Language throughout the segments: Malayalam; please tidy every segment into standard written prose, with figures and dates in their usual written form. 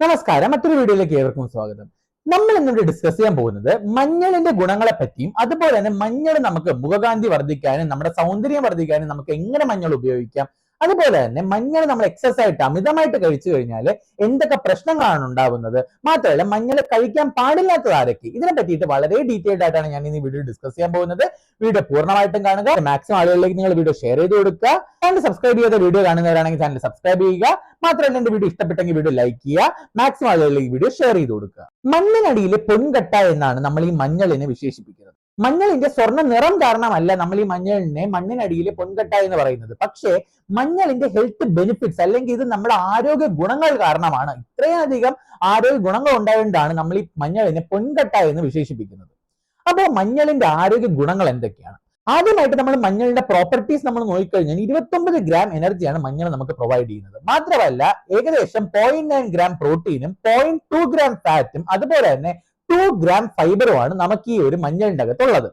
നമസ്കാരം, മറ്റൊരു വീഡിയോയിലേക്ക് ഏവർക്കും സ്വാഗതം. നമ്മൾ ഇന്നിവിടെ ഡിസ്കസ് ചെയ്യാൻ പോകുന്നത് മഞ്ഞളിന്റെ ഗുണങ്ങളെ പറ്റിയും അതുപോലെ തന്നെ മഞ്ഞൾ നമുക്ക് മുഖകാന്തി വർദ്ധിക്കാനും നമ്മുടെ സൗന്ദര്യം വർദ്ധിക്കാനും നമുക്ക് എങ്ങനെ മഞ്ഞൾ ഉപയോഗിക്കാം, അതുപോലെ തന്നെ മഞ്ഞൾ നമ്മൾ എക്സസ് ആയിട്ട് അമിതമായിട്ട് കഴിച്ചു കഴിഞ്ഞാൽ എന്തൊക്കെ പ്രശ്നങ്ങളാണ് ഉണ്ടാവുന്നത്, മാത്രമല്ല മഞ്ഞൾ കഴിക്കാൻ പാടില്ലാത്തത് ആരൊക്കെ, ഇതിനെ പറ്റിയിട്ട് വളരെ ഡീറ്റെയിൽഡ് ആയിട്ടാണ് ഞാൻ ഈ വീഡിയോ ഡിസ്കസ് ചെയ്യാൻ പോകുന്നത്. വീഡിയോ പൂർണ്ണമായിട്ടും കാണുക, മാക്സിമം ആളുകളിലേക്ക് നിങ്ങൾ വീഡിയോ ഷെയർ ചെയ്ത് കൊടുക്കുക. ചാനൽ സബ്സ്ക്രൈബ് ചെയ്ത വീഡിയോ കാണുന്നവരാണെങ്കിൽ ചാനൽ സബ്സ്ക്രൈബ് ചെയ്യുക. മാത്രമല്ല എന്റെ വീഡിയോ ഇഷ്ടപ്പെട്ടെങ്കിൽ വീഡിയോ ലൈക്ക് ചെയ്യുക, മാക്സിമം ആളുകളിലേക്ക് വീഡിയോ ഷെയർ ചെയ്ത് കൊടുക്കുക. മണ്ണിനടിയിലെ പൊൻകട്ട എന്നാണ് നമ്മൾ ഈ മഞ്ഞളിനെ വിശേഷിപ്പിക്കുന്നത്. മഞ്ഞളിന്റെ സ്വർണ്ണ നിറം കാരണമല്ല നമ്മൾ ഈ മഞ്ഞളിനെ മണ്ണിനടിയിലെ പൊൻകട്ട എന്ന് പറയുന്നത്, പക്ഷേ മഞ്ഞളിന്റെ ഹെൽത്ത് ബെനിഫിറ്റ്സ് അല്ലെങ്കിൽ ഇത് നമ്മുടെ ആരോഗ്യ ഗുണങ്ങൾ കാരണമാണ്. ഇത്രയധികം ആരോഗ്യ ഗുണങ്ങൾ ഉണ്ടായതുകൊണ്ടാണ് നമ്മൾ ഈ മഞ്ഞളിനെ പൊൻകട്ട എന്ന് വിശേഷിപ്പിക്കുന്നത്. അപ്പോൾ മഞ്ഞളിന്റെ ആരോഗ്യ ഗുണങ്ങൾ എന്തൊക്കെയാണ്? ആദ്യമായിട്ട് നമ്മൾ മഞ്ഞളിന്റെ പ്രോപ്പർട്ടീസ് നമ്മൾ നോക്കിക്കഴിഞ്ഞാൽ 29 ഗ്രാം എനർജിയാണ് മഞ്ഞൾ നമുക്ക് പ്രൊവൈഡ് ചെയ്യുന്നത്. മാത്രമല്ല ഏകദേശം 0.9 ഗ്രാം പ്രോട്ടീനും 0.2 ഗ്രാം ഫാറ്റും അതുപോലെ തന്നെ 2 ഗ്രാം ഫൈബറുമാണ് നമുക്ക് ഈ ഒരു മഞ്ഞളിന്റെ അകത്തുള്ളത്.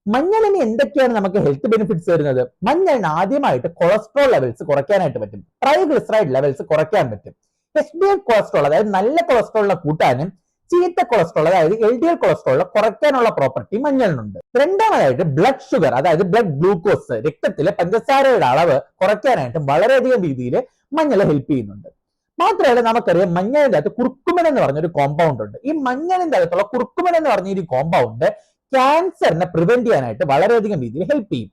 മഞ്ഞളിന് എന്തൊക്കെയാണ് നമുക്ക് ഹെൽത്ത് ബെനിഫിറ്റ്സ് വരുന്നത്? മഞ്ഞളിന് ആദ്യമായിട്ട് കൊളസ്ട്രോൾ ലെവൽസ് കുറയ്ക്കാനായിട്ട് പറ്റും, ട്രൈഗ്ലിസറൈഡ് ലെവൽസ് കുറയ്ക്കാൻ പറ്റും. HDL കൊളസ്ട്രോൾ അതായത് നല്ല കൊളസ്ട്രോളിനെ കൂട്ടാനും ചീത്ത കൊളസ്ട്രോൾ അതായത് LDL കൊളസ്ട്രോൾ കുറയ്ക്കാനുള്ള പ്രോപ്പർട്ടി മഞ്ഞളിനുണ്ട്. രണ്ടാമതായിട്ട് ബ്ലഡ് ഷുഗർ അതായത് ബ്ലഡ് ഗ്ലൂക്കോസ് രക്തത്തിലെ പഞ്ചസാരയുടെ അളവ് കുറയ്ക്കാനായിട്ടും വളരെയധികം രീതിയിൽ മഞ്ഞൾ ഹെൽപ്പ് ചെയ്യുന്നുണ്ട്. മാത്രമല്ല നമുക്കറിയാം മഞ്ഞളിന്റെ അകത്ത് കുർക്കുമിൻ എന്ന് പറഞ്ഞൊരു കോമ്പൗണ്ട് ഉണ്ട്. ഈ മഞ്ഞളിന്റെ അകത്തുള്ള കുർക്കുമിൻ എന്ന് പറഞ്ഞ ഈ കോമ്പൗണ്ട് ക്യാൻസറിനെ പ്രിവെന്റ് ചെയ്യാനായിട്ട് വളരെയധികം രീതിയിൽ ഹെൽപ്പ് ചെയ്യും.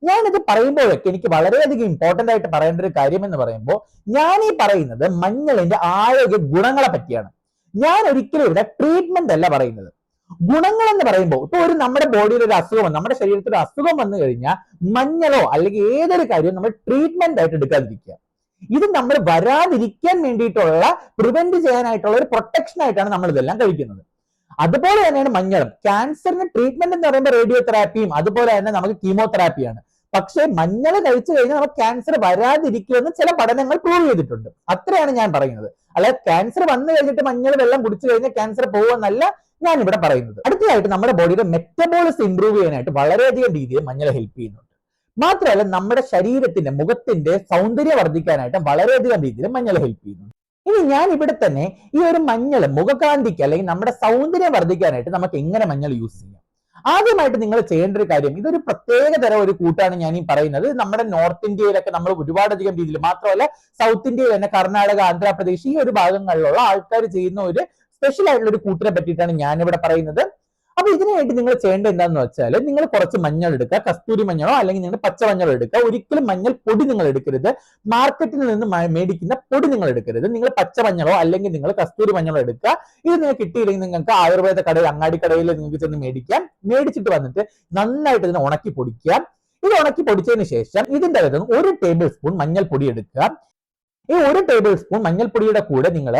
ഞാനിത് പറയുമ്പോഴൊക്കെ എനിക്ക് വളരെയധികം ഇമ്പോർട്ടന്റ് ആയിട്ട് പറയേണ്ട ഒരു കാര്യം എന്ന് പറയുമ്പോൾ ഞാൻ ഈ പറയുന്നത് മഞ്ഞളിന്റെ ആരോഗ്യ ഗുണങ്ങളെ പറ്റിയാണ്. ഞാൻ ഒരിക്കലും ഇവിടെ ട്രീറ്റ്മെന്റ് അല്ല പറയുന്നത്. ഗുണങ്ങൾ എന്ന് പറയുമ്പോൾ ഇപ്പൊ നമ്മുടെ ബോഡിയിൽ ഒരു അസുഖം, നമ്മുടെ ശരീരത്തിൽ ഒരു അസുഖം വന്നു കഴിഞ്ഞാൽ മഞ്ഞളോ അല്ലെങ്കിൽ ഏതൊരു കാര്യവും നമ്മൾ ട്രീറ്റ്മെന്റ് ആയിട്ട് എടുക്കാതിരിക്കുക. ഇത് നമ്മൾ വരാതിരിക്കാൻ വേണ്ടിയിട്ടുള്ള പ്രിവെന്റ് ചെയ്യാനായിട്ടുള്ള ഒരു പ്രൊട്ടക്ഷൻ ആയിട്ടാണ് നമ്മൾ ഇതെല്ലാം കഴിക്കുന്നത്. അതുപോലെ തന്നെയാണ് മഞ്ഞളും. ക്യാൻസറിന് ട്രീറ്റ്മെന്റ് എന്ന് പറയുമ്പോൾ റേഡിയോ തെറാപ്പിയും അതുപോലെ തന്നെ നമുക്ക് കീമോതെറാപ്പിയാണ്. പക്ഷേ മഞ്ഞൾ കഴിച്ചു കഴിഞ്ഞാൽ നമുക്ക് ക്യാൻസർ വരാതിരിക്കുമെന്ന് ചില പഠനങ്ങൾ പ്രൂവ് ചെയ്തിട്ടുണ്ട്. അത്രയാണ് ഞാൻ പറയുന്നത്. അല്ലാതെ ക്യാൻസർ വന്നു കഴിഞ്ഞിട്ട് മഞ്ഞൾ വെള്ളം കുടിച്ചു കഴിഞ്ഞാൽ ക്യാൻസർ പോകുമെന്നല്ല ഞാൻ ഇവിടെ പറയുന്നത്. അടുത്തതായിട്ട് നമ്മുടെ ബോഡിയുടെ മെറ്റബോളിസം ഇംപ്രൂവ് ചെയ്യാനായിട്ട് വളരെയധികം രീതിയിൽ മഞ്ഞൾ ഹെൽപ്പ് ചെയ്യുന്നുണ്ട്. മാത്രമല്ല നമ്മുടെ ശരീരത്തിന്റെ മുഖത്തിന്റെ സൗന്ദര്യം വർദ്ധിക്കാനായിട്ട് വളരെയധികം രീതിയിൽ മഞ്ഞൾ ഹെൽപ്പ് ചെയ്യുന്നുണ്ട്. ഇനി ഞാൻ ഇവിടെ തന്നെ ഈ ഒരു മഞ്ഞൾ മുഖകാന്തിക്ക് അല്ലെങ്കിൽ നമ്മുടെ സൗന്ദര്യം വർദ്ധിക്കാനായിട്ട് നമുക്ക് എങ്ങനെ മഞ്ഞൾ യൂസ് ചെയ്യാം? ആദ്യമായിട്ട് നിങ്ങൾ ചെയ്യേണ്ട ഒരു കാര്യം, ഇതൊരു പ്രത്യേക തരം ഒരു കൂട്ടാണ് ഞാൻ ഈ പറയുന്നത്. നമ്മുടെ നോർത്ത് ഇന്ത്യയിലൊക്കെ നമ്മൾ ഒരുപാടധികം രീതിയിൽ, മാത്രമല്ല സൗത്ത് ഇന്ത്യയിൽ തന്നെ കർണാടക, ആന്ധ്രാപ്രദേശ് ഈ ഒരു ഭാഗങ്ങളിലുള്ള ആൾക്കാർ ചെയ്യുന്ന ഒരു സ്പെഷ്യൽ ആയിട്ടുള്ള ഒരു കൂട്ടിനെ പറ്റിയിട്ടാണ് ഞാൻ ഇവിടെ പറയുന്നത്. അപ്പൊ ഇതിനുവേണ്ടി നിങ്ങൾ ചെയ്യേണ്ടത് എന്താണെന്ന് വെച്ചാൽ നിങ്ങൾ കുറച്ച് മഞ്ഞൾ എടുക്കുക, കസ്തൂരി മഞ്ഞളോ അല്ലെങ്കിൽ നിങ്ങൾ പച്ചമഞ്ഞളോ എടുക്കുക. ഒരിക്കലും മഞ്ഞൾ പൊടി നിങ്ങൾ എടുക്കരുത്, മാർക്കറ്റിൽ നിന്ന് മേടിക്കുന്ന പൊടി നിങ്ങൾ എടുക്കരുത്. നിങ്ങൾ പച്ചമഞ്ഞളോ അല്ലെങ്കിൽ നിങ്ങൾ കസ്തൂരി മഞ്ഞളോ എടുക്കുക. ഇത് നിങ്ങൾക്ക് കിട്ടിയില്ലെങ്കിൽ നിങ്ങൾക്ക് ആയുർവേദ കടയിൽ, അങ്ങാടി കടയിൽ നിങ്ങൾക്ക് ചെന്ന് മേടിക്കാം. മേടിച്ചിട്ട് വന്നിട്ട് നന്നായിട്ട് ഇതിനെ ഉണക്കി പൊടിക്കുക. ഇത് ഉണക്കി പൊടിച്ചതിന് ശേഷം ഇതിന്റെ അകത്ത് 1 ടേബിൾ സ്പൂൺ മഞ്ഞൾപ്പൊടി എടുക്കുക. ഈ 1 ടേബിൾ സ്പൂൺ മഞ്ഞൾപ്പൊടിയുടെ കൂടെ നിങ്ങൾ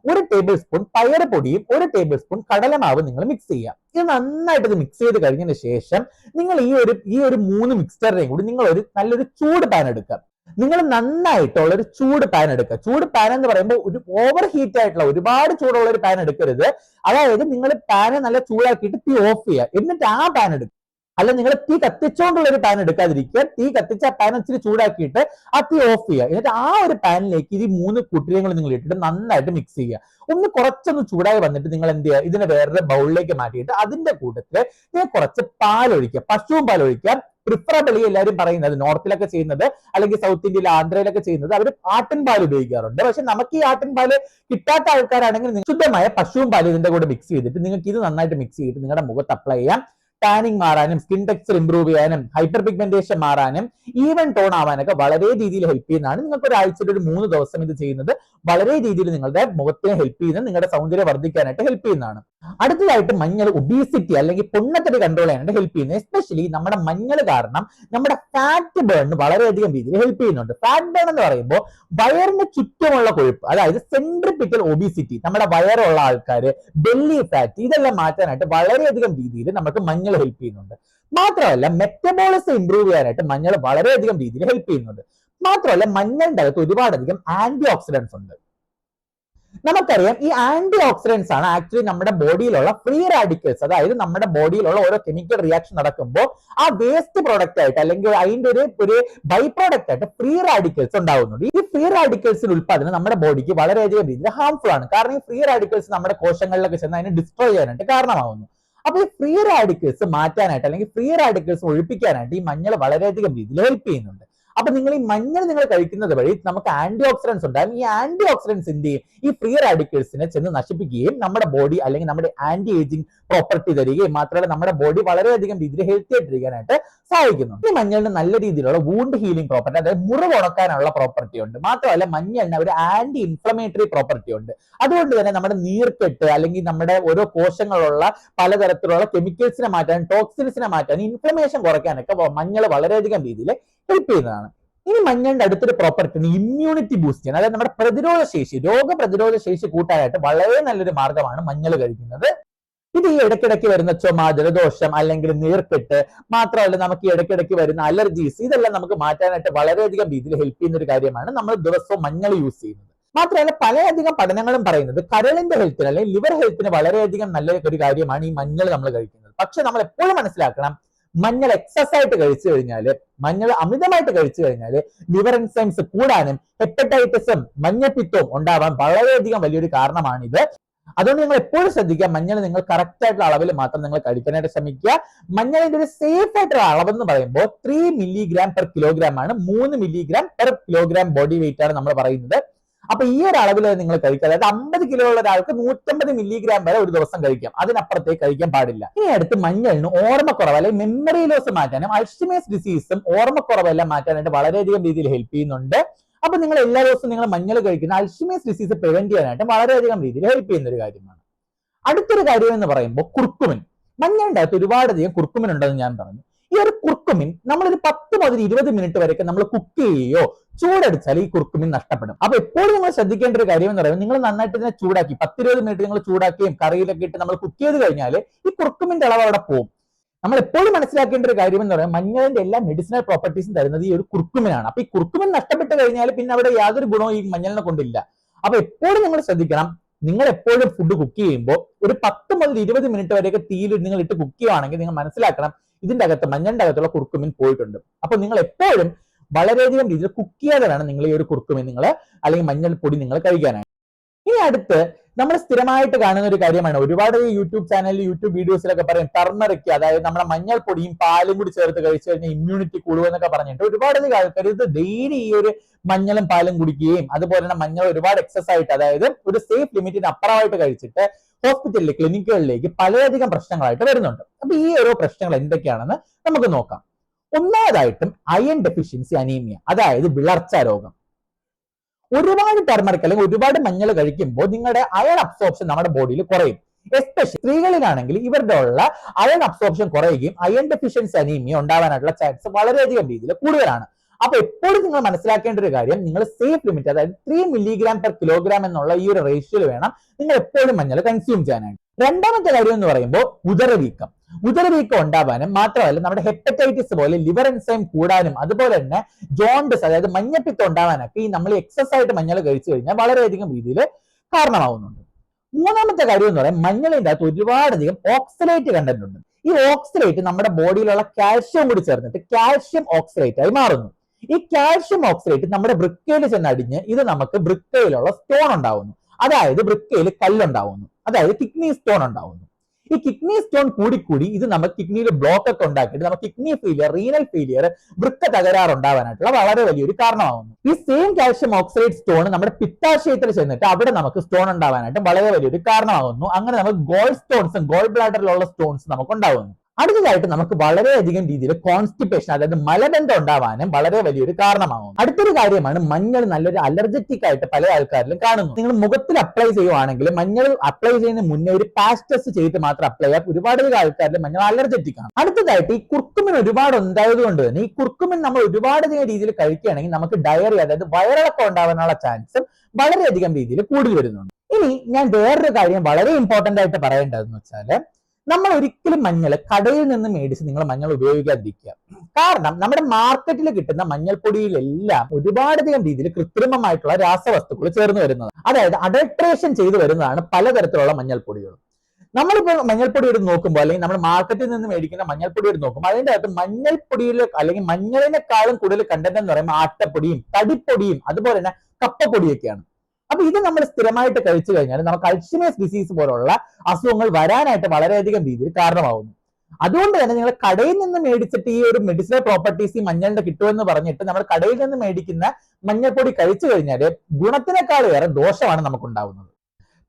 1 ടേബിൾ സ്പൂൺ പയറുപൊടിയും 1 ടേബിൾ സ്പൂൺ കടലമാവും നിങ്ങൾ മിക്സ് ചെയ്യുക. ഇത് നന്നായിട്ട് ഇത് മിക്സ് ചെയ്ത് കഴിഞ്ഞതിന് ശേഷം നിങ്ങൾ ഈ ഒരു 3 മിക്സ്ചറിനെയും കൂടി നിങ്ങൾ നല്ലൊരു ചൂട് പാൻ എടുക്കുക. നിങ്ങൾ നന്നായിട്ടുള്ള ഒരു ചൂട് പാൻ എടുക്കുക. ചൂട് പാൻ എന്ന് പറയുമ്പോൾ ഒരു ഓവർ ഹീറ്റ് ആയിട്ടുള്ള ഒരുപാട് ചൂടുള്ള ഒരു പാൻ എടുക്കരുത്. അതായത് നിങ്ങൾ പാന് നല്ല ചൂടാക്കിയിട്ട് തീ ഓഫ് ചെയ്യുക, എന്നിട്ട് ആ പാൻ എടുക്കുക. അല്ല നിങ്ങൾ തീ കത്തിച്ചുകൊണ്ടുള്ള ഒരു പാൻ എടുക്കാതിരിക്കുക. തീ കത്തിച്ച ആ പാൻ ഇച്ചിരി ചൂടാക്കിയിട്ട് ആ തീ ഓഫ് ചെയ്യുക. എന്നിട്ട് ആ ഒരു പാനിലേക്ക് ഈ 3 കുട്ടികൾ നിങ്ങൾ ഇട്ടിട്ട് നന്നായിട്ട് മിക്സ് ചെയ്യുക. കുറച്ചൊന്ന് ചൂടായി വന്നിട്ട് നിങ്ങൾ എന്ത് ചെയ്യുക, ഇതിനെ വേറൊരു ബൗളിലേക്ക് മാറ്റിയിട്ട് അതിന്റെ കൂട്ടത്തിൽ നിങ്ങൾ കുറച്ച് പാലൊഴിക്കുക, പശുവും പാലൊഴിക്കുക. പ്രിഫറബിളി എല്ലാവരും പറയുന്നത് നോർത്തിലൊക്കെ ചെയ്യുന്നത് അല്ലെങ്കിൽ സൗത്ത് ഇന്ത്യയിൽ ആന്ധ്രയിലൊക്കെ ചെയ്യുന്നത് അവർ ആട്ടിൻ പാൽ ഉപയോഗിക്കാറുണ്ട്. പക്ഷെ നമുക്ക് ഈ ആട്ടിൻ പാല് കിട്ടാത്ത ആൾക്കാരാണെങ്കിൽ ശുദ്ധമായ പശുവും പാൽ ഇതിന്റെ കൂടെ മിക്സ് ചെയ്തിട്ട് നിങ്ങൾക്ക് ഇത് നന്നായിട്ട് മിക്സ് ചെയ്തിട്ട് നിങ്ങളുടെ മുഖത്ത് അപ്ലൈ ചെയ്യാം. ടാനിങ് മാറാനും സ്കിൻ ടെക്സ്ചർ ഇംപ്രൂവ് ചെയ്യാനും ഹൈപ്പർ പിഗ്മെന്റേഷൻ മാറാനും ഈവൻ ടോൺ ആവാനൊക്കെ വളരെ രീതിയിൽ ഹെൽപ്പ് ചെയ്യുന്നതാണ്. നിങ്ങൾക്ക് ഒരാഴ്ചയിൽ ഒരു 3 ദിവസം ഇത് ചെയ്യുന്നത് വളരെ രീതിയിൽ നിങ്ങളുടെ മുഖത്തിനെ ഹെൽപ്പ് ചെയ്യുന്നത്, നിങ്ങളുടെ സൗന്ദര്യം വർദ്ധിക്കാനായിട്ട് ഹെൽപ്പ് ചെയ്യുന്നതാണ്. അടുത്തതായിട്ട് മഞ്ഞൾ ഒബീസിറ്റി അല്ലെങ്കിൽ പൊണ്ണത്തടി കൺട്രോൾ ചെയ്യാനായിട്ട് ഹെൽപ്പ് ചെയ്യുന്നത്. എസ്പെഷ്യലി നമ്മുടെ മഞ്ഞൾ കാരണം നമ്മുടെ ഫാറ്റ് ബേണിന് വളരെയധികം രീതിയിൽ ഹെൽപ്പ് ചെയ്യുന്നുണ്ട്. ഫാറ്റ് ബേൺ എന്ന് പറയുമ്പോൾ വയറിന് ചുറ്റുമുള്ള കൊഴുപ്പ്, അതായത് സെൻട്രിപിറ്റൽ ഒബീസിറ്റി, നമ്മുടെ വയറുള്ള ആൾക്കാര്, ബെല്ലി ഫാറ്റ്, ഇതെല്ലാം മാറ്റാനായിട്ട് വളരെയധികം രീതിയിൽ നമുക്ക് മഞ്ഞൾ ഹെൽപ്പ് ചെയ്യുന്നുണ്ട്. മാത്രമല്ല മെറ്റബോളിസം ഇംപ്രൂവ് ചെയ്യാനായിട്ട് മഞ്ഞൾ വളരെയധികം രീതിയിൽ ഹെൽപ്പ് ചെയ്യുന്നുണ്ട്. മാത്രമല്ല മഞ്ഞളിന്റെ അകത്ത് ഒരുപാടധികം ആന്റി ഓക്സിഡൻസ് ഉണ്ട്. നമുക്കറിയാം ഈ ആന്റി ഓക്സിഡൻസ് ആണ് ആക്ച്വലി നമ്മുടെ ബോഡിയിലുള്ള ഫ്രീ റാഡിക്കൽസ്, അതായത് നമ്മുടെ ബോഡിയിലുള്ള ഓരോ കെമിക്കൽ റിയാക്ഷൻ നടക്കുമ്പോൾ ആ വേസ്റ്റ് പ്രോഡക്റ്റ് ആയിട്ട് അല്ലെങ്കിൽ അതിന്റെ ഒരു ബൈ പ്രോഡക്റ്റ് ആയിട്ട് ഫ്രീ റാഡിക്കൽസ് ഉണ്ടാവുന്നുണ്ട്. ഈ ഫ്രീ റാഡിക്കൽസിന്റെ ഉൽപ്പാദനം നമ്മുടെ ബോഡിക്ക് വളരെയധികം രീതിയിൽ ഹാംഫുൾ ആണ്. കാരണം ഈ ഫ്രീ റാഡിക്കൽസ് നമ്മുടെ കോശങ്ങളിലൊക്കെ ചെന്ന് അതിനെ ഡിസ്ട്രോയ് ചെയ്യാനായിട്ട് കാരണമാവുന്നു. അപ്പൊ ഈ ഫ്രീ റാഡിക്കൽസ് മാറ്റാനായിട്ട് അല്ലെങ്കിൽ ഫ്രീ റാഡിക്കൽസ് ഒഴിപ്പിക്കാനായിട്ട് ഈ മഞ്ഞൾ വളരെയധികം രീതിയിൽ ഹെൽപ്പ് ചെയ്യുന്നുണ്ട്. അപ്പൊ നിങ്ങൾ ഈ മഞ്ഞൾ നിങ്ങൾ കഴിക്കുന്നത് വഴി നമുക്ക് ആന്റി ഓക്സിഡൻസ് ഉണ്ടാകും. ഈ ആന്റി ഓക്സിഡൻസ് എന്ത് ചെയ്യും? ഈ ഫ്രീ റാഡിക്കൽസിനെ ചെന്ന് നശിപ്പിക്കുകയും നമ്മുടെ ബോഡി അല്ലെങ്കിൽ നമ്മുടെ ആന്റി ഏജിങ് പ്രോപ്പർട്ടി തരികയും മാത്രമല്ല നമ്മുടെ ബോഡി വളരെയധികം രീതിയിൽ ഹെൽത്തി ആയിട്ടിരിക്കാനായിട്ട് സഹായിക്കുന്നു. ഈ മഞ്ഞളിന് നല്ല രീതിയിലുള്ള വൂണ്ട് ഹീലിംഗ് പ്രോപ്പർട്ടി, അതായത് മുറിവ് ഉണക്കാനുള്ള പ്രോപ്പർട്ടി ഉണ്ട്. മാത്രമല്ല മഞ്ഞളിന് ഒരു ആന്റി ഇൻഫ്ലമേറ്ററി പ്രോപ്പർട്ടി ഉണ്ട്. അതുകൊണ്ട് തന്നെ നമ്മുടെ നീർക്കെട്ട് അല്ലെങ്കിൽ നമ്മുടെ ഓരോ കോശങ്ങളുള്ള പലതരത്തിലുള്ള കെമിക്കൽസിനെ മാറ്റാൻ, ടോക്സിൻസിനെ മാറ്റാൻ, ഇൻഫ്ലമേഷൻ കുറയ്ക്കാനൊക്കെ മഞ്ഞൾ വളരെയധികം രീതിയിൽ ഹെൽപ്പ് ചെയ്യുന്നതാണ്. ഇനി മഞ്ഞളിന്റെ അടുത്തൊരു പ്രോപ്പർട്ടി ഇമ്മ്യൂണിറ്റി ബൂസ്റ്റ് ചെയ്യാൻ, അതായത് നമ്മുടെ പ്രതിരോധ ശേഷി, രോഗപ്രതിരോധ ശേഷി കൂട്ടാനായിട്ട് വളരെ നല്ലൊരു മാർഗമാണ് മഞ്ഞൾ കഴിക്കുന്നത്. ഇത് ഈ ഇടയ്ക്കിടയ്ക്ക് വരുന്ന ചുമ, ജലദോഷം അല്ലെങ്കിൽ നീർക്കെട്ട്, മാത്രമല്ല നമുക്ക് ഈ ഇടയ്ക്കിടയ്ക്ക് വരുന്ന അലർജീസ്, ഇതെല്ലാം നമുക്ക് മാറ്റാനായിട്ട് വളരെയധികം രീതിയിൽ ഹെൽപ്പ് ചെയ്യുന്ന ഒരു കാര്യമാണ് നമ്മൾ ദിവസവും മഞ്ഞൾ യൂസ് ചെയ്യുന്നത്. മാത്രമല്ല പലയധികം പഠനങ്ങളും പറയുന്നത് കരളിന്റെ ഹെൽത്തിന് അല്ലെങ്കിൽ ലിവർ ഹെൽത്തിന് വളരെയധികം നല്ല ഒരു കാര്യമാണ് ഈ മഞ്ഞൾ നമ്മൾ കഴിക്കുന്നത്. പക്ഷെ നമ്മൾ എപ്പോഴും മനസ്സിലാക്കണം, മഞ്ഞൾ എക്സസ് ആയിട്ട് കഴിച്ചു കഴിഞ്ഞാൽ, മഞ്ഞൾ അമിതമായിട്ട് കഴിച്ചു കഴിഞ്ഞാൽ ലിവർ എൻസൈംസ് കൂടാനും ഹെപ്പറ്റൈറ്റിസും മഞ്ഞപ്പിത്തവും ഉണ്ടാവാൻ വളരെയധികം വലിയൊരു കാരണമാണിത്. അതുകൊണ്ട് നിങ്ങൾ എപ്പോഴും ശ്രദ്ധിക്കുക, മഞ്ഞൾ നിങ്ങൾ കറക്റ്റ് ആയിട്ടുള്ള അളവിൽ മാത്രം നിങ്ങൾ കഴിക്കാനായിട്ട് ശ്രമിക്കുക. മഞ്ഞളിന്റെ ഒരു സേഫ് ആയിട്ടുള്ള അളവെന്ന് പറയുമ്പോൾ 3 മില്ലിഗ്രാം പെർ കിലോഗ്രാം ആണ്. 3 milligram per kilogram body weight ആണ് നമ്മൾ പറയുന്നത്. അപ്പൊ ഈ ഒരു അളവിൽ നിങ്ങൾ കഴിക്കുക. അതായത് 50 കിലോ ഉള്ള ഒരാൾക്ക് 150 മില്ലിഗ്രാം വരെ ഒരു ദിവസം കഴിക്കാം, അതിനപ്പുറത്തേക്ക് കഴിക്കാൻ പാടില്ല. ഇനി അടുത്ത് മഞ്ഞളിന് ഓർമ്മക്കുറവ് അല്ലെങ്കിൽ മെമ്മറി ലോസ് മാറ്റാനും അൾഷിമേഴ്സ് ഡിസീസും ഓർമ്മക്കുറവെല്ലാം മാറ്റാനായിട്ട് വളരെയധികം രീതിയിൽ ഹെൽപ്പ് ചെയ്യുന്നുണ്ട്. അപ്പൊ നിങ്ങൾ എല്ലാ ദിവസവും നിങ്ങൾ മഞ്ഞൾ കഴിക്കുന്ന അൾഷിമേഴ്സ് ഡിസീസ് പ്രിവെന്റ് ചെയ്യാനായിട്ട് വളരെയധികം രീതിയിൽ ഹെൽപ്പ് ചെയ്യുന്ന ഒരു കാര്യമാണ്. അടുത്തൊരു കാര്യം എന്ന് പറയുമ്പോൾ കുർക്കുമിൻ. മഞ്ഞളിന്റെ അകത്ത് ഒരുപാടധികം കുർക്കുമിൻ ഉണ്ടെന്ന് ഞാൻ പറഞ്ഞു. ഈ ഒരു കുർക്കുമിൻ നമ്മളൊരു 10 മുതൽ 20 മിനിറ്റ് വരെയൊക്കെ നമ്മൾ കുക്ക് ചെയ്യുകയോ ചൂടടിച്ചാൽ ഈ കുർക്കുമിൻ നഷ്ടപ്പെടും. അപ്പൊ എപ്പോഴും നിങ്ങൾ ശ്രദ്ധിക്കേണ്ട ഒരു കാര്യം എന്ന് പറയുന്നത്, നിങ്ങൾ നന്നായിട്ട് ഇതിനെ ചൂടാക്കി 10-20 മിനിറ്റ് നിങ്ങൾ ചൂടാക്കുകയും കറിയിലൊക്കെ ഇട്ട് നമ്മൾ കുക്ക് ചെയ്ത് കഴിഞ്ഞാൽ ഈ കുർക്കുമിന്റെ അളവ് അവിടെ പോകും. നമ്മൾ എപ്പോഴും മനസ്സിലാക്കേണ്ട ഒരു കാര്യം എന്ന് പറയുന്നത്, മഞ്ഞളിന്റെ എല്ലാ മെഡിസിനൽ പ്രോപ്പർട്ടീസും തരുന്നത് ഈ ഒരു കുർക്കുമിനാണ്. അപ്പൊ ഈ കുർക്കുമിൻ നഷ്ടപ്പെട്ട് കഴിഞ്ഞാൽ പിന്നെ അവിടെ യാതൊരു ഗുണവും ഈ മഞ്ഞളിനെ കൊണ്ടില്ല. അപ്പൊ എപ്പോഴും നിങ്ങൾ ശ്രദ്ധിക്കണം, നിങ്ങൾ എപ്പോഴും ഫുഡ് കുക്ക് ചെയ്യുമ്പോൾ ഒരു 10 മുതൽ 20 മിനിറ്റ് വരെയൊക്കെ തീയിൽ നിങ്ങൾ ഇട്ട് കുക്ക് ചെയ്യുകയാണെങ്കിൽ നിങ്ങൾ മനസ്സിലാക്കണം, ഇതിന്റെ അകത്ത് മഞ്ഞളിന്റെ അകത്തുള്ള കുർക്കുമിൻ പോയിട്ടുണ്ട്. അപ്പൊ നിങ്ങൾ എപ്പോഴും വളരെയധികം രീതിയിൽ കുക്ക് ചെയ്യാതെ വേണം നിങ്ങൾ ഈ ഒരു കുർക്കുമിൻ നിങ്ങൾ അല്ലെങ്കിൽ മഞ്ഞൾപ്പൊടി നിങ്ങൾ കഴിക്കാനായിട്ട്. ഇനി അടുത്ത് നമ്മൾ സ്ഥിരമായിട്ട് കാണുന്ന ഒരു കാര്യമാണ്, ഒരുപാട് യൂട്യൂബ് ചാനലിൽ യൂട്യൂബ് വീഡിയോസിലൊക്കെ പറയും ടർമറിക്, അതായത് നമ്മുടെ മഞ്ഞൾപ്പൊടിയും പാലും കൂടി ചേർത്ത് കഴിച്ചു കഴിഞ്ഞാൽ ഇമ്മ്യൂണിറ്റി കൂടുമെന്നൊക്കെ പറഞ്ഞിട്ട് ഒരുപാട് ആൾക്കാർ ഇത് ഡെയിലി ഈ ഒരു മഞ്ഞളും പാലും കുടിക്കുകയും അതുപോലെ തന്നെ മഞ്ഞൾ ഒരുപാട് എക്സസ് ആയിട്ട്, അതായത് ഒരു സേഫ് ലിമിറ്റിന് അപ്പുറമായിട്ട് കഴിച്ചിട്ട് ഹോസ്പിറ്റലിൽ ക്ലിനിക്കുകളിലേക്ക് പലയധികം പ്രശ്നങ്ങളായിട്ട് വരുന്നുണ്ട്. അപ്പൊ ഈ ഓരോ പ്രശ്നങ്ങൾ എന്തൊക്കെയാണെന്ന് നമുക്ക് നോക്കാം. ഒന്നാമതായിട്ടും അയൺ ഡെഫിഷ്യൻസി അനീമിയ, അതായത് വിളർച്ച രോഗം. ഒരുപാട് ടർമറിക് അല്ലെങ്കിൽ ഒരുപാട് മഞ്ഞൾ കഴിക്കുമ്പോൾ നിങ്ങളുടെ അയൺ അബ്സോർപ്ഷൻ നമ്മുടെ ബോഡിയിൽ കുറയും. എസ്പെഷ്യലി സ്ത്രീകളിലാണെങ്കിൽ ഇവരുടെ ഉള്ള അയൺ അബ്സോർപ്ഷൻ കുറയുകയും അയൺ ഡെഫിഷ്യൻസി അനീമിയ ഉണ്ടാവാനായിട്ടുള്ള ചാൻസ് വളരെയധികം രീതിയിൽ കൂടുതലാണ്. അപ്പൊ എപ്പോഴും നിങ്ങൾ മനസ്സിലാക്കേണ്ട ഒരു കാര്യം, നിങ്ങൾ സേഫ് ലിമിറ്റ്, അതായത് 3 മില്ലിഗ്രാം പെർ കിലോഗ്രാം എന്നുള്ള ഈ ഒരു റേഷ്യോയിൽ വേണം നിങ്ങൾ എപ്പോഴും മഞ്ഞൾ കൺസ്യൂം ചെയ്യാനായിട്ട്. രണ്ടാമത്തെ കാര്യം എന്ന് പറയുമ്പോൾ ഉദരവീക്കം. ഉദരവീക്കം ഉണ്ടാവാനും മാത്രമല്ല നമ്മുടെ ഹെപ്പറ്റൈറ്റിസ് പോലെ ലിവർ എൻസൈം കൂടാനും അതുപോലെ തന്നെ ജോണ്ടിസ്, അതായത് മഞ്ഞപ്പിത്തം ഉണ്ടാവാനൊക്കെ ഈ നമ്മൾ എക്സസ് ആയിട്ട് മഞ്ഞൾ കഴിച്ചു കഴിഞ്ഞാൽ വളരെയധികം രീതിയിൽ കാരണമാവുന്നുണ്ട്. മൂന്നാമത്തെ കാര്യം എന്ന് പറയുന്നത്, മഞ്ഞളിന്റെ അകത്ത് ഒരുപാടധികം ഓക്സലേറ്റ് കണ്ടന്റ് ഉണ്ട്. ഈ ഓക്സലേറ്റ് നമ്മുടെ ബോഡിയിലുള്ള കാൽഷ്യം കൂടി ചേർന്നിട്ട് കാൽഷ്യം ഓക്സലേറ്റ് ആയി മാറുന്നു. ഈ കാൽഷ്യം ഓക്സലേറ്റ് നമ്മുടെ വൃക്കയിൽ ചെന്നടിഞ്ഞ് ഇത് നമുക്ക് വൃക്കയിലുള്ള സ്റ്റോൺ ഉണ്ടാവുന്നു, അതായത് വൃക്കയിൽ കല്ലുണ്ടാവുന്നു, അതായത് കിഡ്നി സ്റ്റോൺ ഉണ്ടാവുന്നു. ഈ കിഡ്നി സ്റ്റോൺ കൂടിക്കൂടി ഇത് നമുക്ക് കിഡ്നിയിൽ ബ്ലോക്ക് ഒക്കെ ഉണ്ടാക്കിയിട്ട് നമുക്ക് കിഡ്നി ഫെയിലിയർ, റീനൽ ഫെയിലിയർ, വൃക്ക തകരാറുണ്ടാവാനായിട്ടുള്ള വളരെ വലിയൊരു കാരണമാവുന്നു. ഈ സെയിം കാൽഷ്യം ഓക്സലേറ്റ് സ്റ്റോൺ നമ്മുടെ പിത്താശയത്തിൽ ചെന്നിട്ട് അവിടെ നമുക്ക് സ്റ്റോൺ ഉണ്ടാവാനായിട്ട് വളരെ വലിയൊരു കാരണമാകുന്നു. അങ്ങനെ നമുക്ക് ഗോൾ സ്റ്റോൺസും ഗോൾ ബ്ലാഡറിലുള്ള സ്റ്റോൺസ് നമുക്ക് ഉണ്ടാവുന്നു. അടുത്തതായിട്ട് നമുക്ക് വളരെയധികം രീതിയിൽ കോൺസ്റ്റിപ്പേഷൻ, അതായത് മലബന്ധം ഉണ്ടാവാനും വളരെ വലിയൊരു കാരണമാകും. അടുത്തൊരു കാര്യമാണ് മഞ്ഞൾ നല്ലൊരു അലർജറ്റിക് ആയിട്ട് പല ആൾക്കാരിലും കാണുന്നു. നിങ്ങൾ മുഖത്തിൽ അപ്ലൈ ചെയ്യുവാണെങ്കിൽ മഞ്ഞൾ അപ്ലൈ ചെയ്യുന്നതിന് മുന്നേ ഒരു പാച്ച് ടെസ്റ്റ് ചെയ്തിട്ട് മാത്രം അപ്ലൈ ചെയ്യാം. ഒരുപാട് ആൾക്കാരിൽ മഞ്ഞൾ അലർജറ്റിക് ആണ്. അടുത്തതായിട്ട് ഈ കുർക്കുമിൻ ഒരുപാട് ഉണ്ടായത് കൊണ്ട് തന്നെ ഈ കുർക്കുമിൻ നമ്മൾ ഒരുപാടധികം രീതിയിൽ കഴിക്കുകയാണെങ്കിൽ നമുക്ക് ഡയറി, അതായത് വയറിളക്കം ഉണ്ടാവാനുള്ള ചാൻസും വളരെയധികം രീതിയിൽ കൂടുതൽ വരുന്നുണ്ട്. ഇനി ഞാൻ വേറൊരു കാര്യം വളരെ ഇമ്പോർട്ടന്റ് ആയിട്ട് പറയേണ്ടതെന്ന് വെച്ചാൽ, നമ്മൾ ഒരിക്കലും മഞ്ഞൾ കടയിൽ നിന്ന് മേടിച്ച് നിങ്ങൾ മഞ്ഞൾ ഉപയോഗിക്കാതിരിക്കുക. കാരണം നമ്മുടെ മാർക്കറ്റിൽ കിട്ടുന്ന മഞ്ഞൾപ്പൊടിയിലെല്ലാം ഒരുപാടധികം രീതിയിൽ കൃത്രിമമായിട്ടുള്ള രാസവസ്തുക്കൾ ചേർന്ന് വരുന്നത്, അതായത് അഡൾട്രേഷൻ ചെയ്തു വരുന്നതാണ് പലതരത്തിലുള്ള മഞ്ഞൾപ്പൊടികൾ. നമ്മളിപ്പോൾ മഞ്ഞൾപ്പൊടി എടുത്ത് നോക്കുമ്പോൾ, അല്ലെങ്കിൽ നമ്മൾ മാർക്കറ്റിൽ നിന്ന് മേടിക്കുന്ന മഞ്ഞൾപ്പൊടി എടുത്ത് നോക്കുമ്പോൾ അതിന്റെ അകത്ത് മഞ്ഞൾപ്പൊടിയിൽ അല്ലെങ്കിൽ മഞ്ഞളിനെക്കാളും കൂടുതൽ കണ്ടന്റ് എന്ന് പറയുമ്പോൾ ആട്ടപ്പൊടിയും തടിപ്പൊടിയും അതുപോലെ തന്നെ കപ്പപ്പൊടിയൊക്കെയാണ്. അപ്പൊ ഇത് നമ്മൾ സ്ഥിരമായിട്ട് കഴിച്ചു കഴിഞ്ഞാൽ നമുക്ക് അൾഷിമേഴ്സ് ഡിസീസ് പോലുള്ള അസുഖങ്ങൾ വരാനായിട്ട് വളരെയധികം രീതിയിൽ കാരണമാവുന്നു. അതുകൊണ്ട് തന്നെ നിങ്ങൾ കടയിൽ നിന്ന് മേടിച്ചിട്ട് ഈ ഒരു മെഡിസിനൽ പ്രോപ്പർട്ടീസ് ഈ മഞ്ഞളിന്റെ കിട്ടുമെന്ന് പറഞ്ഞിട്ട് നമ്മൾ കടയിൽ നിന്ന് മേടിക്കുന്ന മഞ്ഞൾപ്പൊടി കഴിച്ചു കഴിഞ്ഞാൽ ഗുണത്തിനേക്കാൾ ഏറെ ദോഷമാണ് നമുക്കുണ്ടാവുന്നത്.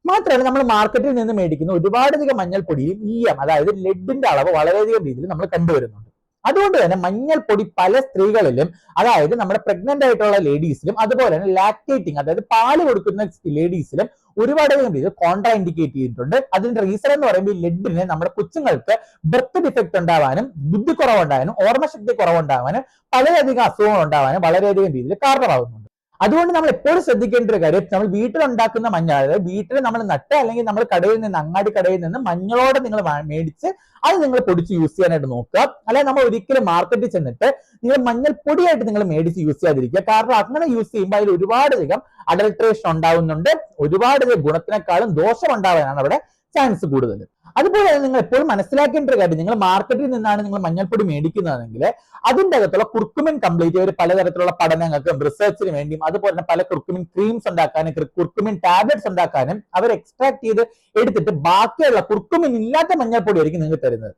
മാത്രമല്ല, നമ്മൾ മാർക്കറ്റിൽ നിന്ന് മേടിക്കുന്ന ഒരുപാടധികം മഞ്ഞൾപ്പൊടിയും അതായത് ലെഡിന്റെ അളവ് വളരെയധികം രീതിയിൽ നമ്മൾ കണ്ടുവരുന്നുണ്ട്. അതുകൊണ്ട് തന്നെ മഞ്ഞൾപ്പൊടി പല സ്ത്രീകളിലും, അതായത് നമ്മുടെ പ്രഗ്നന്റ് ആയിട്ടുള്ള ലേഡീസിലും അതുപോലെ തന്നെ ലാക്ടേറ്റിംഗ് അതായത് പാല് കൊടുക്കുന്ന ലേഡീസിലും ഒരുപാടധികം രീതിയിൽ കോൺട്രാ ഇൻഡിക്കേറ്റ് ചെയ്തിട്ടുണ്ട്. അതിന്റെ റീസൺ എന്ന് പറയുമ്പോൾ ഈ ലെഡിന് നമ്മുടെ കൊച്ചുങ്ങൾക്ക് ബർത്ത് ഡിഫക്ട് ഉണ്ടാവാനും ബുദ്ധി കുറവുണ്ടാകാനും ഓർമ്മശക്തി കുറവുണ്ടാവാനും വളരെയധികം അസുഖങ്ങൾ ഉണ്ടാവാനും വളരെയധികം രീതിയിൽ കാരണമാകുന്നുണ്ട്. അതുകൊണ്ട് നമ്മൾ എപ്പോഴും ശ്രദ്ധിക്കേണ്ട ഒരു കാര്യം, നമ്മൾ വീട്ടിലുണ്ടാക്കുന്ന മഞ്ഞൾ, അതായത് വീട്ടിൽ നമ്മൾ നട്ട് അല്ലെങ്കിൽ നമ്മൾ കടയിൽ നിന്ന് അങ്ങാടി കടയിൽ നിന്ന് മഞ്ഞളോടെ നിങ്ങൾ മേടിച്ച് അത് നിങ്ങൾ പൊടിച്ച് യൂസ് ചെയ്യാനായിട്ട് നോക്കുക. അല്ലെങ്കിൽ നമ്മൾ ഒരിക്കലും മാർക്കറ്റിൽ ചെന്നിട്ട് നിങ്ങൾ മഞ്ഞൾ പൊടിയായിട്ട് നിങ്ങൾ മേടിച്ച് യൂസ് ചെയ്യാതിരിക്കുക. കാരണം അങ്ങനെ യൂസ് ചെയ്യുമ്പോൾ അതിൽ ഒരുപാടധികം അഡൾട്രേഷൻ ഉണ്ടാവുന്നുണ്ട്, ഒരുപാടധികം ഗുണത്തിനേക്കാളും ദോഷം ഉണ്ടാവാനാണ് അവിടെ ചാൻസ് കൂടുതൽ. അതുപോലെ തന്നെ നിങ്ങൾ എപ്പോഴും മനസ്സിലാക്കേണ്ട ഒരു കാര്യം, നിങ്ങൾ മാർക്കറ്റിൽ നിന്നാണ് നിങ്ങൾ മഞ്ഞൾപ്പൊടി മേടിക്കുന്നതെങ്കിൽ അതിന്റെ അകത്തുള്ള കുർക്കുമിൻ കംപ്ലീറ്റ് ഒരു പലതരത്തിലുള്ള പഠനങ്ങൾക്കും റിസർച്ചിന് വേണ്ടിയും അതുപോലെ തന്നെ പല കുർക്കുമിൻ ക്രീംസ് ഉണ്ടാക്കാനും കുർക്കുമിൻ ടാബ്ലറ്റ്സ് ഉണ്ടാക്കാനും അവർ എക്സ്ട്രാക്ട് ചെയ്ത് എടുത്തിട്ട് ബാക്കിയുള്ള കുർക്കുമിൻ ഇല്ലാത്ത മഞ്ഞൾപ്പൊടി ആയിരിക്കും നിങ്ങൾക്ക് തരുന്നത്.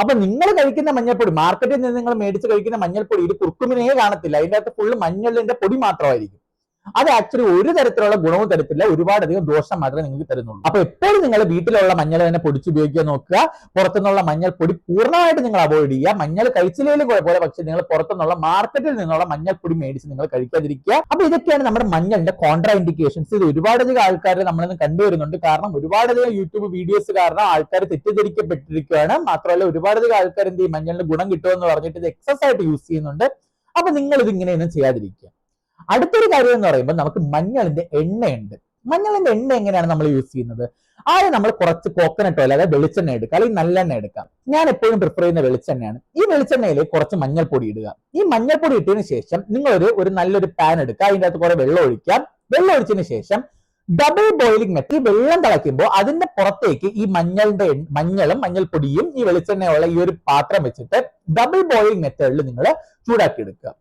അപ്പൊ നിങ്ങൾ കഴിക്കുന്ന മഞ്ഞൾപ്പൊടി, മാർക്കറ്റിൽ നിന്ന് നിങ്ങൾ മേടിച്ച് കഴിക്കുന്ന മഞ്ഞൾപ്പൊടി ഇത് കുർക്കുമിനേ കാണത്തില്ല, അതിന്റെ അകത്ത് ഫുള്ള് മഞ്ഞളിന്റെ പൊടി മാത്രമായിരിക്കും. അത് ആക്ച്വലി ഒരു തരത്തിലുള്ള ഗുണവും തരത്തില്ല, ഒരുപാടധികം ദോഷം മാത്രമേ നിങ്ങൾക്ക് തരുന്നുള്ളൂ. അപ്പൊ എപ്പോഴും നിങ്ങൾ വീട്ടിലുള്ള മഞ്ഞൾ തന്നെ പൊടിച്ചുപയോഗിക്കാൻ നോക്കുക. പുറത്തുനിന്നുള്ള മഞ്ഞൾപ്പൊടി പൂർണ്ണമായിട്ട് നിങ്ങൾ അവോയ്ഡ് ചെയ്യുക. മഞ്ഞൾ കഴിച്ചില്ലെങ്കിലും കുഴപ്പമില്ല, പക്ഷെ നിങ്ങൾ പുറത്തുനിന്നുള്ള മാർക്കറ്റിൽ നിന്നുള്ള മഞ്ഞൾപ്പൊടി മേടിച്ച് നിങ്ങൾ കഴിക്കാതിരിക്കുക. അപ്പൊ ഇതൊക്കെയാണ് നമ്മുടെ മഞ്ഞളിന്റെ കോൺട്രാ ഇൻഡിക്കേഷൻസ്. ഇത് ഒരുപാടധികം ആൾക്കാർ നമ്മളിന്ന് കണ്ടുവരുന്നുണ്ട്. കാരണം ഒരുപാടധികം യൂട്യൂബ് വീഡിയോസ് കാരണം ആൾക്കാർ തെറ്റിദ്ധരിക്കപ്പെട്ടിരിക്കുകയാണ്. മാത്രമല്ല ഒരുപാടധികം ആൾക്കാർ എന്ത് ചെയ്യും, മഞ്ഞളിന് ഗുണം കിട്ടുമെന്ന് പറഞ്ഞിട്ട് ഇത് എക്സസ് ആയിട്ട് യൂസ് ചെയ്യുന്നുണ്ട്. അപ്പൊ നിങ്ങൾ ഇത് ഇങ്ങനെയൊന്നും ചെയ്യാതിരിക്കുക. അടുത്തൊരു കാര്യം എന്ന് പറയുമ്പോൾ നമുക്ക് മഞ്ഞളിന്റെ എണ്ണയുണ്ട്. മഞ്ഞളിന്റെ എണ്ണ എങ്ങനെയാണ് നമ്മൾ യൂസ് ചെയ്യുന്നത്? ആദ്യം നമ്മൾ കുറച്ച് കോക്കനട്ട് ഓയിൽ അതായത് വെളിച്ചെണ്ണ എടുക്കുക, അല്ലെങ്കിൽ നല്ലെണ്ണ എടുക്കാം. ഞാൻ എപ്പോഴും പ്രിഫർ ചെയ്യുന്ന വെളിച്ചെണ്ണയാണ്. ഈ വെളിച്ചെണ്ണയിൽ കുറച്ച് മഞ്ഞൾപ്പൊടി ഇടുക. ഈ മഞ്ഞൾപ്പൊടി ഇട്ടതിന് ശേഷം നിങ്ങൾ ഒരു നല്ലൊരു പാൻ എടുക്കുക, അതിൻ്റെ അകത്ത് കുറെ വെള്ളം ഒഴിക്കാം. വെള്ളം ഒഴിച്ചതിന് ശേഷം ഡബിൾ ബോയിലിംഗ് മെത്തേഡ്, ഈ വെള്ളം തിളയ്ക്കുമ്പോൾ അതിന്റെ പുറത്തേക്ക് ഈ മഞ്ഞളും മഞ്ഞൾപ്പൊടിയും ഈ വെളിച്ചെണ്ണയുള്ള ഈ ഒരു പാത്രം വെച്ചിട്ട് ഡബിൾ ബോയിലിംഗ് മെത്തേഡിൽ നിങ്ങൾ ചൂടാക്കി എടുക്കുക.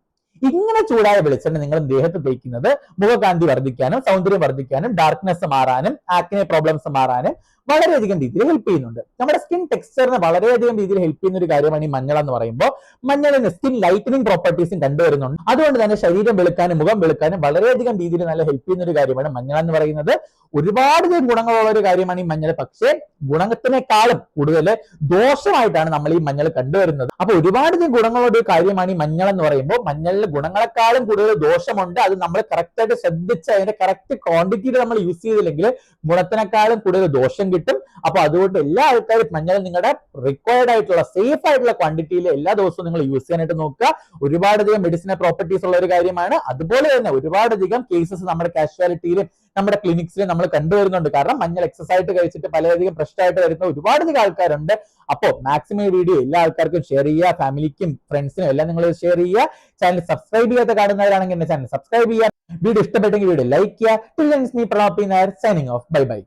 ഇങ്ങനെ ചൂടായ വെളിച്ചെണ്ണ നിങ്ങൾ ദേഹത്ത് തേക്കുന്നത് മുഖകാന്തി വർദ്ധിക്കാനും സൗന്ദര്യം വർദ്ധിക്കാനും ഡാർക്ക്നെസ് മാറാനും ആക്നെ പ്രോബ്ലംസ് മാറാനും വളരെയധികം രീതിയിൽ ഹെൽപ്പ് ചെയ്യുന്നുണ്ട്. നമ്മുടെ സ്കിൻ ടെക്സ്ചറിന് വളരെയധികം രീതിയിൽ ഹെൽപ്പ് ചെയ്യുന്ന ഒരു കാര്യമാണ് ഈ മഞ്ഞൾ എന്ന് പറയുമ്പോൾ. മഞ്ഞളിന് സ്കിൻ ലൈറ്റനിങ് പ്രോപ്പർട്ടീസും കണ്ടുവരുന്നുണ്ട്. അതുകൊണ്ട് തന്നെ ശരീരം വെളുക്കാനും മുഖം വെളുക്കാനും വളരെയധികം രീതിയിൽ നല്ല ഹെൽപ്പ് ചെയ്യുന്ന ഒരു കാര്യമാണ് മഞ്ഞൾ എന്ന് പറയുന്നത്. ഒരുപാടധികം ഗുണങ്ങളുള്ള ഒരു കാര്യമാണ് ഈ മഞ്ഞൾ. പക്ഷേ ഗുണത്തിനേക്കാളും കൂടുതൽ ദോഷമായിട്ടാണ് നമ്മൾ ഈ മഞ്ഞൾ കണ്ടുവരുന്നത്. അപ്പൊ ഒരുപാടധികം ഗുണങ്ങളുള്ള ഒരു കാര്യമാണ് ഈ മഞ്ഞൾ എന്ന് പറയുമ്പോൾ മഞ്ഞളിൽ ഗുണങ്ങളെക്കാളും കൂടുതൽ ദോഷമുണ്ട്. അത് നമ്മൾ കറക്റ്റ് ആയിട്ട് ശ്രദ്ധിച്ച് അതിന്റെ കറക്റ്റ് ക്വാണ്ടിറ്റിയിൽ നമ്മൾ യൂസ് ചെയ്തില്ലെങ്കിൽ ഗുണത്തിനേക്കാളും കൂടുതൽ ദോഷം കിട്ടും. അപ്പൊ അതുകൊണ്ട് എല്ലാ ആൾക്കാരും മഞ്ഞൾ നിങ്ങളുടെ റിക്വയർഡ് ആയിട്ടുള്ള സേഫ് ആയിട്ടുള്ള ക്വാണ്ടിറ്റിയിൽ എല്ലാ ദിവസവും നിങ്ങൾ യൂസ് ചെയ്യാനായിട്ട് നോക്കുക. ഒരുപാടധികം മെഡിസിനൽ പ്രോപ്പർട്ടീസ് ഉള്ള ഒരു കാര്യമാണ്. അതുപോലെ തന്നെ ഒരുപാടധികം കേസസ് നമ്മുടെ കാഷ്വാലിറ്റിയിലും നമ്മുടെ ക്ലിനിക്സിലും നമ്മൾ കണ്ടുവരുന്നുണ്ട്. കാരണം മഞ്ഞൾ എക്സസ് ആയിട്ട് കഴിച്ചിട്ട് പലതരം പ്രശ്നമായിട്ട് വരുന്ന ഒരുപാടധികം ആൾക്കാരുണ്ട്. അപ്പോൾ മാക്സിമം ഈ വീഡിയോ എല്ലാ ആൾക്കാർക്കും ഷെയർ ചെയ്യുക, ഫാമിലിക്കും ഫ്രണ്ട്സിനും എല്ലാം നിങ്ങൾ ഷെയർ ചെയ്യുക. ചാനൽ സബ്സ്ക്രൈബ് ചെയ്യാത്ത കാണുന്നവരാണെങ്കിൽ എന്റെ ചാനൽ സബ്സ്ക്രൈബ് ചെയ്യുക. വീഡിയോ ഇഷ്ടപ്പെട്ടെങ്കിൽ വീഡിയോ ലൈക്ക് ചെയ്യുക. Till then me Pranav P Nair signing off. Bye bye.